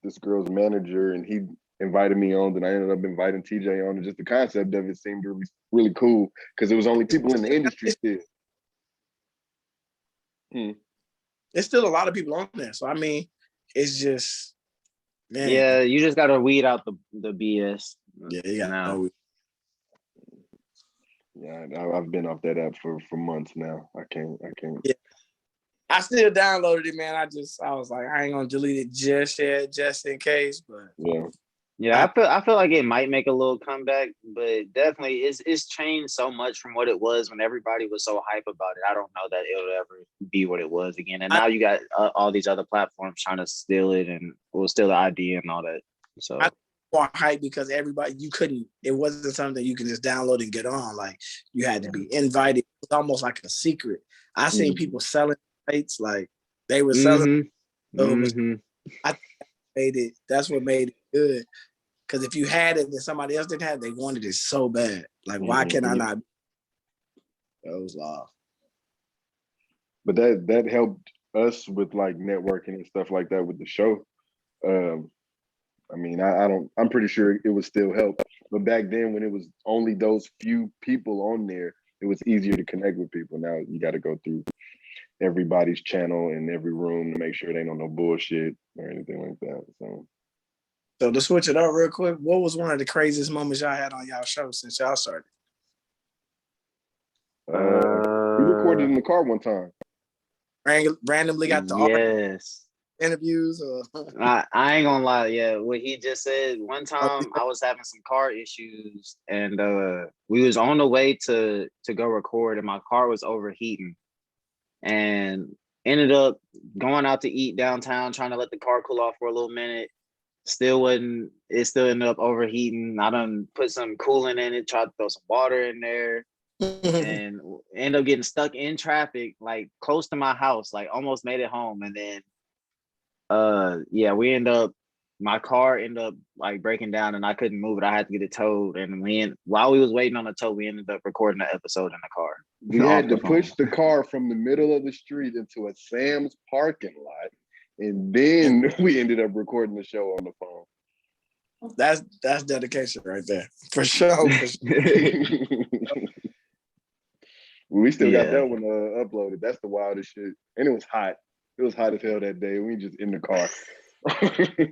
this girl's manager, and he invited me on, then I ended up inviting TJ on, and just the concept of it seemed really, really cool, because it was only people in the industry still. There's still a lot of people on there. So, I mean, it's just, man. Yeah, you just got to weed out the BS. Yeah, you got to know. Yeah, I've been off that app for months now. I can't. Yeah. I still downloaded it, man. I was like, I ain't gonna delete it just yet, just in case. But yeah, I feel like it might make a little comeback, but definitely it's changed so much from what it was when everybody was so hype about it. I don't know that it'll ever be what it was again. And now you got all these other platforms trying to steal it and steal the idea and all that. So more hype because everybody, it wasn't something that you can just download and get on. Like, you had to be invited. It was almost like a secret. I seen people selling sites, like they were selling. I made it. That's what made it good. Because if you had it and somebody else didn't have it, they wanted it so bad. Like, why can I not? That was love. But that helped us with like networking and stuff like that with the show. I mean, I'm pretty sure it would still help. But back then, when it was only those few people on there, it was easier to connect with people. Now you got to go through everybody's channel in every room to make sure they don't know bullshit or anything like that. So to switch it up real quick, what was one of the craziest moments y'all had on y'all show since y'all started? We recorded in the car one time. Randomly got the interviews. I ain't gonna lie. Yeah, what he just said. One time I was having some car issues, and we was on the way to go record, and my car was overheating, and ended up going out to eat downtown, trying to let the car cool off for a little minute. It still ended up overheating. I done put some coolant in it, tried to throw some water in there, and ended up getting stuck in traffic, like close to my house, like almost made it home. And then my car ended up like breaking down and I couldn't move it. I had to get it towed. And while we was waiting on the tow, we ended up recording the episode in the car. We had to push the car from the middle of the street into a Sam's parking lot. And then we ended up recording the show on the phone. That's dedication right there. For sure. We still got that one uploaded. That's the wildest shit. And it was hot. It was hot as hell that day. We just in the car.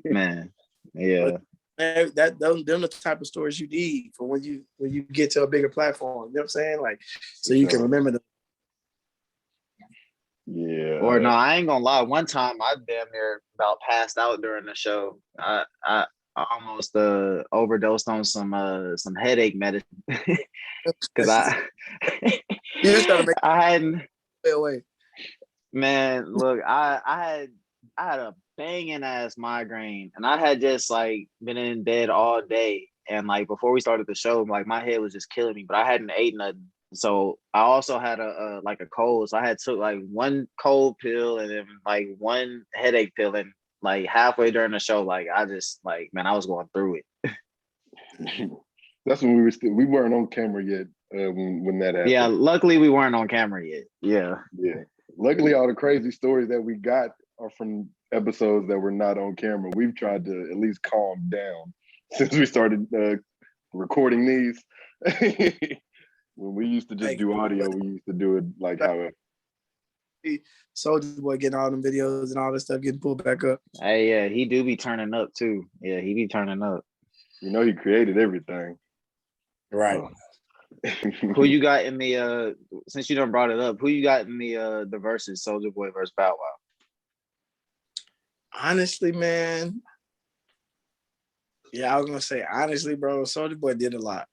Man, Yeah. Them the type of stories you need for when you get to a bigger platform. You know what I'm saying? Like, so you can remember them. Yeah. Or no, I ain't gonna lie. One time I damn near about passed out during the show. I almost overdosed on some headache medicine because You just gotta make I hadn't. away. Man, look, I had a banging ass migraine, and I had just like been in bed all day, and like before we started the show, like my head was just killing me, but I hadn't ate nothing. So I also had a like a cold, so I had took like one cold pill and then like one headache pill, and like halfway during the show, like I just like man, I was going through it. That's when we weren't on camera yet when that happened. Yeah, luckily we weren't on camera yet. Yeah. Luckily, all the crazy stories that we got are from episodes that were not on camera. We've tried to at least calm down since we started recording these. When we used to just do audio, we used to do it like how Soulja Boy getting all them videos and all this stuff getting pulled back up. Hey, yeah, he do be turning up too. Yeah, he be turning up. You know, he created everything. Right. Who you got in the since you done brought it up, who you got in the verses, Soulja Boy versus Bow Wow? Honestly, man. Yeah, I was gonna say honestly, bro, Soulja Boy did a lot.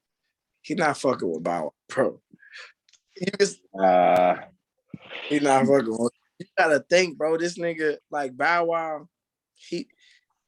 He not fucking with Bow Wow, bro. He not fucking with. You gotta think, bro. This nigga like Bow Wow,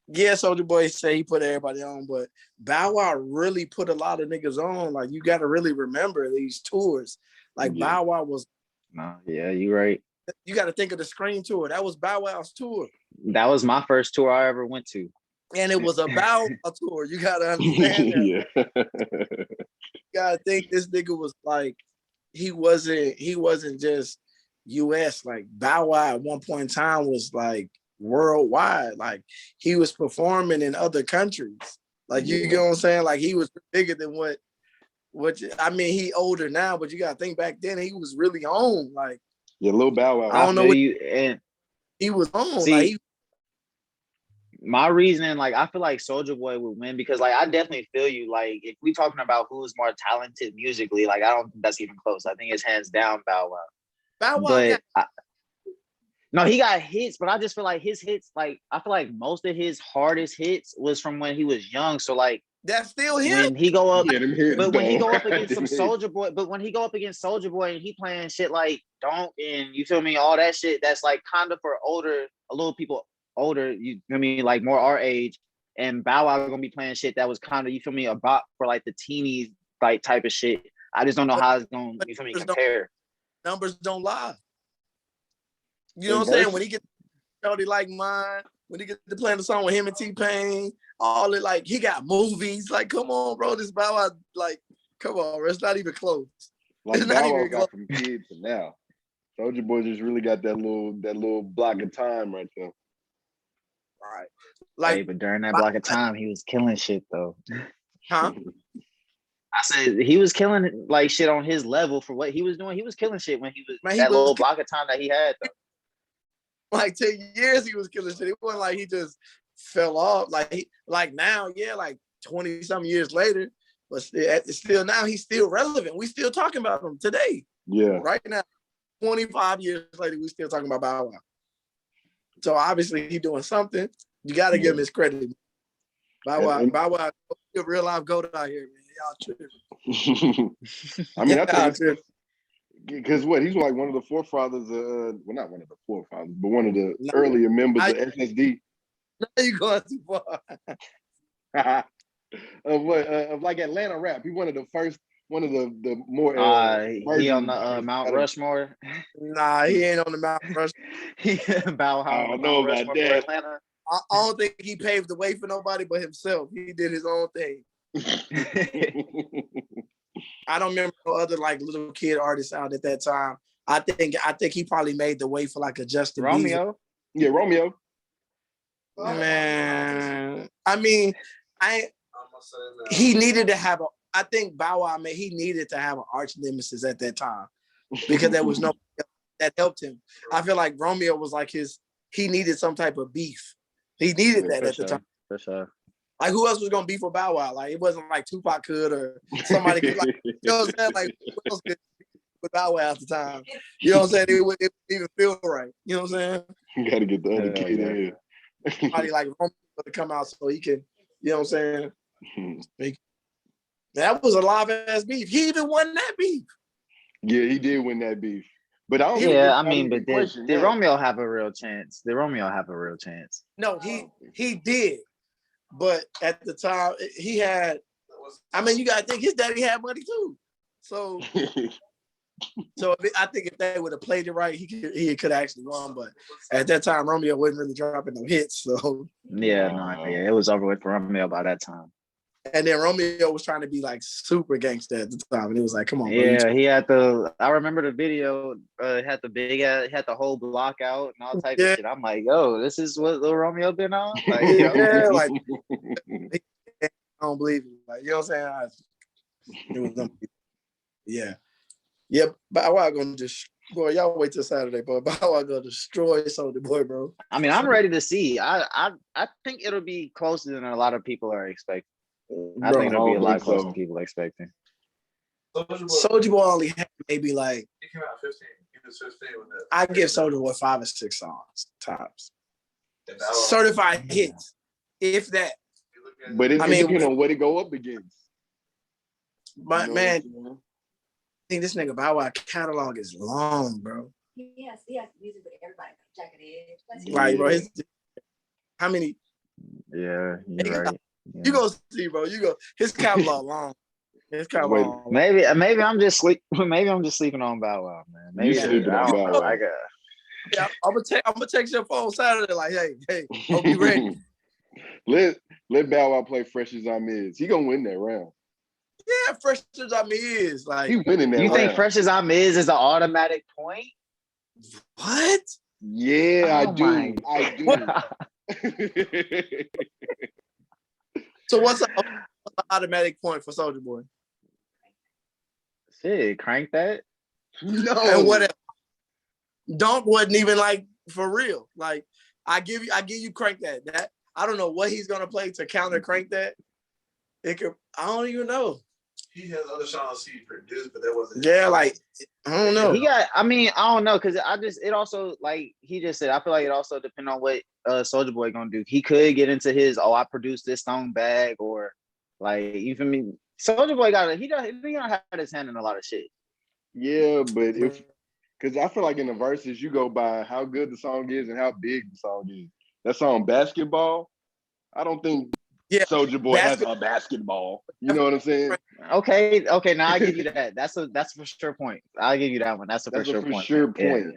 Soulja Boy say he put everybody on, but Bow Wow really put a lot of niggas on. Like you gotta really remember these tours. Like Bow Wow was. No, yeah, you right. You gotta think of the Scream tour. That was Bow Wow's tour. That was my first tour I ever went to. And it was a Bow Wow tour. You gotta understand that. You gotta think this nigga was like, he wasn't just US. Like Bow Wow at one point in time was like worldwide. Like he was performing in other countries. Like you get what I'm saying? Like he was bigger than what I mean, he older now, but you gotta think back then he was really on. Like Lil Bow Wow. I don't know what and he was on. See, like my reasoning, like I feel like Soulja Boy would win because like I definitely feel you. Like if we talking about who's more talented musically, like I don't think that's even close. I think it's hands down Bow Wow. Bow Wow no, he got hits, but I just feel like his hits, like I feel like most of his hardest hits was from when he was young. So like that's still him. When he go up, but when he go up against some Soulja Boy, but when he go up against Soulja Boy and he playing shit like Don't and you feel me, all that shit, that's like kind of for older, a little people older, you feel me, like more our age. And Bow Wow gonna be playing shit that was kind of, you feel me, a bop for like the teenies like type of shit. I just don't know how it's gonna, you feel me, compare. Numbers don't lie. You know what I'm saying? When he gets Shorty Like Mine, when he gets to playing the song with him and T-Pain, all it like he got movies. Like, come on, bro. This Bow Wow, like, come on, bro. It's not even close. Like Bow Wow got from kids to now. Soulja Boy just really got that little block of time right there. Right. Like, hey, but during that block of time, he was killing shit though. Huh? I said he was killing like shit on his level for what he was doing. He was killing shit when he was little block of time that he had though. Like 10 years he was killing shit. It wasn't like he just fell off. Like now, yeah, like 20 some years later, but still now he's still relevant. We still talking about him today. Yeah. Right now, 25 years later, we still talking about Bow Wow. So obviously he's doing something. You got to give him his credit. Bow Wow, a real life goat out here, man. Y'all tripping. I mean, I think because he's like one of the forefathers, well, not one of the forefathers, but one of the earlier members of SSD. Now you going too far. of like Atlanta rap. He one of the the more he on the Mount Rushmore. Nah, he ain't on the Mount Rushmore. Bow Wow. I don't know about that. Atlanta. I don't think he paved the way for nobody but himself. He did his own thing. I don't remember no other like little kid artists out at that time. I think he probably made the way for like a Justin Romeo. Bieber. Yeah, Romeo. Man, I mean, he needed to have I think Bow Wow, man, he needed to have an arch nemesis at that time because there was no that helped him. I feel like Romeo was like he needed some type of beef. He needed that at the time. For sure. Like, who else was gonna beef with Bow Wow? Like, it wasn't like Tupac could or somebody could, like, you know what I'm saying? Like, who else could beef with Bow Wow at the time? You know what I'm saying? It wouldn't even feel right. You know what I'm saying? You gotta get the other kid in here. Somebody like Romeo to come out so he can, you know what I'm saying? That was a live ass beef. He even won that beef. Yeah, he did win that beef. But I don't but did Romeo have a real chance? Did Romeo have a real chance? No, he did. But at the time, he had, I mean, you gotta think his daddy had money too. So I think if they would have played it right, he could actually won. But at that time, Romeo wasn't really dropping no hits. So it was over with for Romeo by that time. And then Romeo was trying to be like super gangster at the time, and it was like, come on, yeah, bro, he had the. I remember the video. Had the whole block out and all types of shit. I'm like, yo, this is what Lil Romeo been on. Like, like I don't believe it. Like, you know what I'm saying? It was yeah. Bow Wow gonna boy, y'all wait till Saturday, boy. Bow Wow gonna destroy Soulja Boy, bro. I mean, I'm ready to see. I think it'll be closer than a lot of people are expecting. I think it'll be a lot closer than people are expecting. Soulja Boy only had maybe like. He came out 15. He was 15 with that. I give Soulja Boy 5 or 6 songs tops. Certified hits, if that. But it depends on what it go up against. But man, I think this nigga Bow Wow catalog is long, bro. Yes, he has music with everybody. Jacket Edge. Right, bro. How many? Yeah, you're right. Yeah. You go see, bro. His catalog long. His catalog long. Maybe I'm just sleeping on Bow Wow, man. Maybe you sleeping on Bow Wow. Yeah, I'm gonna text your phone Saturday. Like, hey, hope you ready. let Bow Wow play Fresh as I'm Is. He gonna win that round. Yeah, Fresh as I'm Is. Like, he winning that. You think Fresh as I'm Is an automatic point? What? Yeah, I do. So what's the automatic point for Soulja Boy? Shit, crank that. No. And what else? Dunk wasn't even like for real. Like, I give you crank that. That I don't know what he's gonna play to counter crank that. I don't even know. He has other songs he produced, but that wasn't. Yeah, like I don't know. I don't know, because it also, like he just said, I feel like it also depends on what Soulja Boy gonna do. He could get into his I produced this song bag, or like, you feel me? Soulja Boy he don't have his hand in a lot of shit. Yeah, but because I feel like in the verses you go by how good the song is and how big the song is. That song Basketball, I don't think Soulja Boy has a basketball. You know what I'm saying? Okay. Now I give you that. That's a for sure point. I'll give you that one. That's a for sure point. Yeah.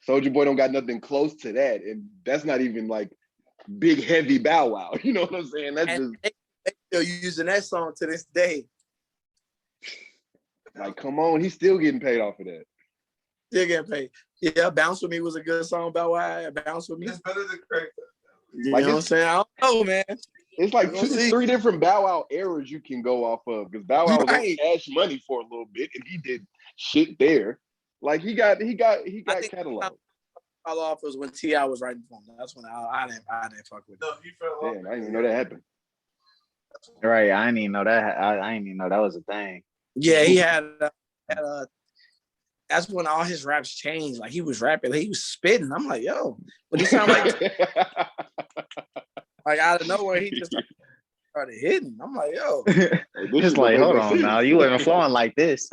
Soulja Boy don't got nothing close to that, and that's not even like big heavy Bow Wow. You know what I'm saying? That's just they still using that song to this day. Like, come on, he's still getting paid off of that. Still getting paid. Yeah, Bounce With Me was a good song, Bow Wow. Bounce With Me. It's better than Craig. You know what I'm saying? I don't know, man. It's like 3 different Bow Wow eras you can go off of, because Bow Wow was on Cash Money for a little bit, and he did shit there. Like he got catalog. All off was when T.I. was writing for him. That's when I didn't fuck with him. No, he fell off. Damn, I didn't even know that happened. Right, I didn't even know that. I didn't even know that was a thing. Yeah, he had that's when all his raps changed. Like, he was rapping, he was spitting. I'm like, yo, but he sound like like out of nowhere he just started hitting. I'm like, yo, just like, hold on now, you wasn't flowing like this.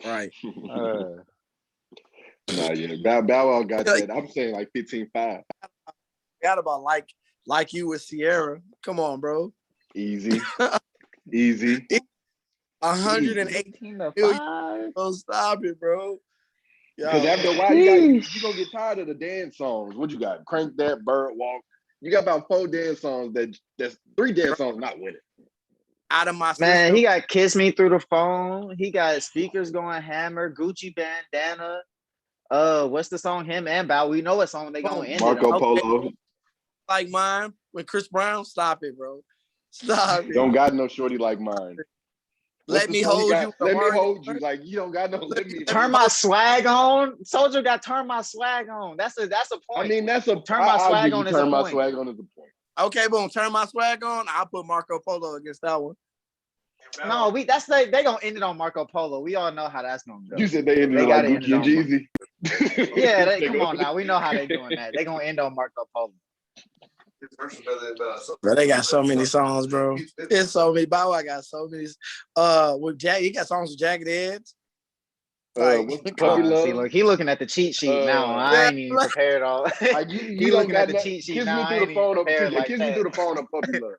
Right. Bow Wow got that. I'm saying like 15-5. Got about like you with Sierra. Come on, bro. Easy. 118 million. Don't stop it, bro. Because after a while, you're gonna get tired of the dance songs. What you got? Crank That, Bird Walk. You got about 4 dance songs that's 3 dance songs not winning. Out of my man, system. he got Kiss Me Through the Phone. He got Speakers Going Hammer, Gucci Bandana. What's the song? Him and Bow. We know what song they gonna end. Marco Polo. Like Mine with Chris Brown. Stop it, bro. Stop it. Don't got no shorty like mine. Let me hold you. Let me hold you. Like, you don't got no. Let me turn my swag on. Soulja got turn my swag on. That's a point. I mean, that's a turn my swag on. Turn my swag on is a point. Okay, boom. Turn my swag on. I'll put Marco Polo against that one. No, they gonna end it on Marco Polo. We all know how that's gonna go. You said they ended They it like gotta end Gucci it and on Jeezy. Yeah, come on now. We know how they doing that. They gonna end on Marco Polo. Bro, they got so many songs, bro. There's so many. Bow Wow got so many. With Jack, he got songs with Jagged Edge. Puppy Love. See, look, he looking at the cheat sheet now. I ain't even prepared all. You looking at the that. cheat sheet Kiss now. me through the phone up. Kiss Like me through the phone up. Puppy Love.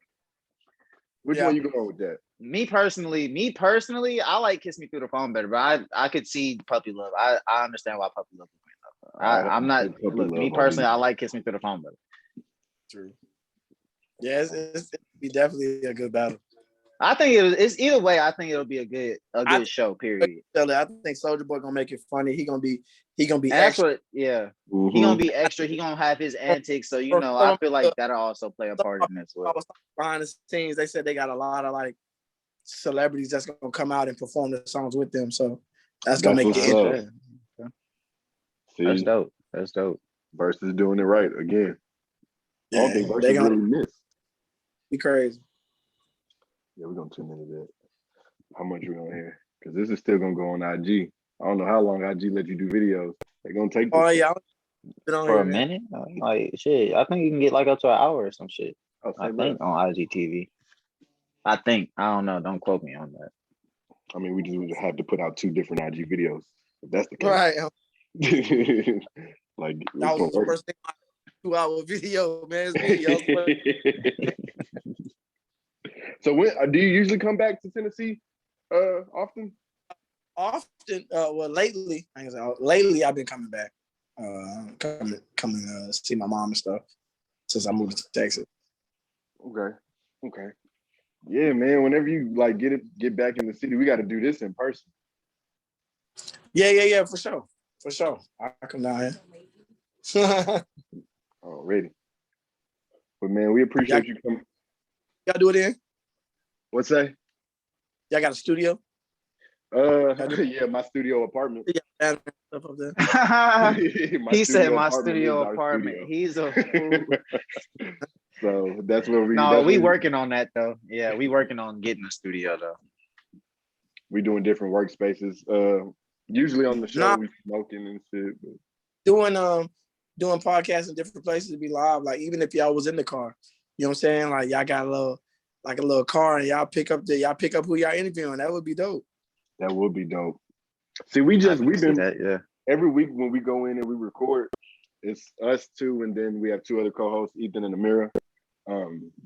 Which one you going with that? Me personally, I like Kiss Me Through the Phone better, but I could see Puppy Love. I understand why Puppy Love is winning. I'm not. Look, me personally, I like Kiss Me Through the Phone better. True. Yeah, it's be definitely a good battle. I think it's either way. I think it'll be a good show. Period. I think Soulja Boy gonna make it funny. He gonna be extra. Yeah. Mm-hmm. He gonna be extra. He gonna have his antics. So I feel like that'll also play a part in this. Behind the scenes, they said they got a lot of like celebrities that's gonna come out and perform the songs with them. So that's gonna make it interesting. That's dope. That's dope. Versus doing it right again. Yeah, I don't think Versus really missed. Be crazy. Yeah, we're gonna tune into that. How much we're gonna hear? Because this is still gonna go on IG. I don't know how long IG let you do videos. They're gonna take this. Oh yeah, for a minute. Like shit, I think you can get like up to an hour or some shit. I think on IGTV. I think. I don't know. Don't quote me on that. I mean, we just have to put out 2 different IG videos. If that's the case. Right. Like that was the first thing. 2-hour video, man. Videos. So when do you usually come back to Tennessee? Often. Well, lately I've been coming back. Coming see my mom and stuff since I moved to Texas. Okay. Yeah, man. Whenever you like get back in the city, we got to do this in person. Yeah, for sure. I come down here. Already. But man, we appreciate you coming. Y'all do it in? What's that? Y'all got a studio? Yeah, my studio apartment. Yeah, stuff up there. He said my studio apartment. Studio. He's a fool. So that's where we. No, we working on that though. Yeah, we working on getting a studio though. We doing different workspaces. Usually on the show we smoking and shit. But... Doing podcasts in different places to be live. Like even if y'all was in the car, you know what I'm saying? Like y'all got a little car and y'all pick up who y'all interviewing. That would be dope. That would be dope. See, we've been that, every week when we go in and we record, it's us 2, and then we have 2 other co-hosts, Ethan and Amira.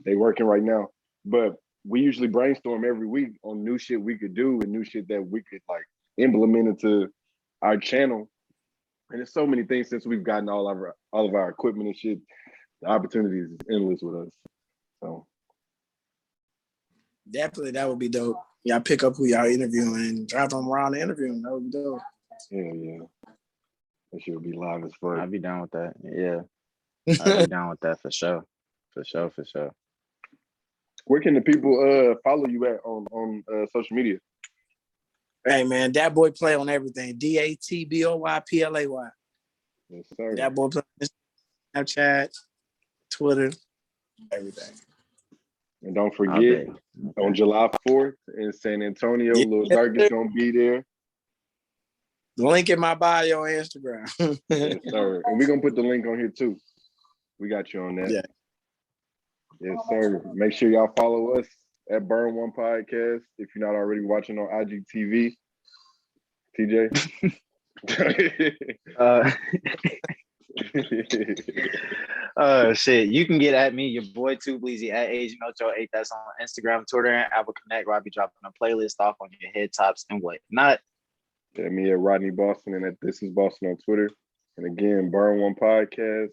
They working right now, but we usually brainstorm every week on new shit we could do and new shit that we could like implement into our channel. And there's so many things since we've gotten all of our equipment and shit. The opportunities is endless with us. So definitely that would be dope. Y'all pick up who y'all interviewing and drive them around the interview. That would be dope. Yeah. That shit would be live as fuck. I'd be down with that. Yeah. I'd be down with that for sure. For sure. Where can the people follow you at on social media? Hey man, Dat Boy play on everything. DATBOYPLAY. Yes, sir. Dat Boy play on Snapchat, Twitter, everything. And don't forget, on July 4th in San Antonio, Lil Durk is gonna be there. Link in my bio on Instagram. Yes, sir. And we're gonna put the link on here too. We got you on that. Yeah. Yes, sir. Make sure y'all follow us at Burn One Podcast if you're not already watching on IGTV. TJ. Shit. You can get at me, your boy Too Bleezy at Asian Ocho 8. That's on Instagram, Twitter, and Apple Connect, where I'll be dropping a playlist off on your head tops and whatnot. Yeah, me at Rodney Boston and at This Is Boston on Twitter. And again, Burn One Podcast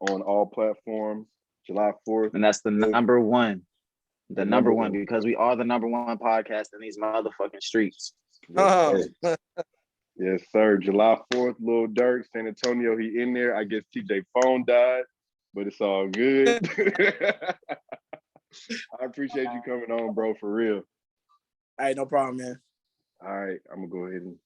on all platforms, July 4th. And that's the number one. The number one, because we are the number one podcast in these motherfucking streets. Yes, sir. Yes, sir. July 4th, Lil Durk, San Antonio, he in there. I guess TJ phone died, but it's all good. I appreciate you coming on, bro, for real. All right, no problem, man. All right, I'm going to go ahead and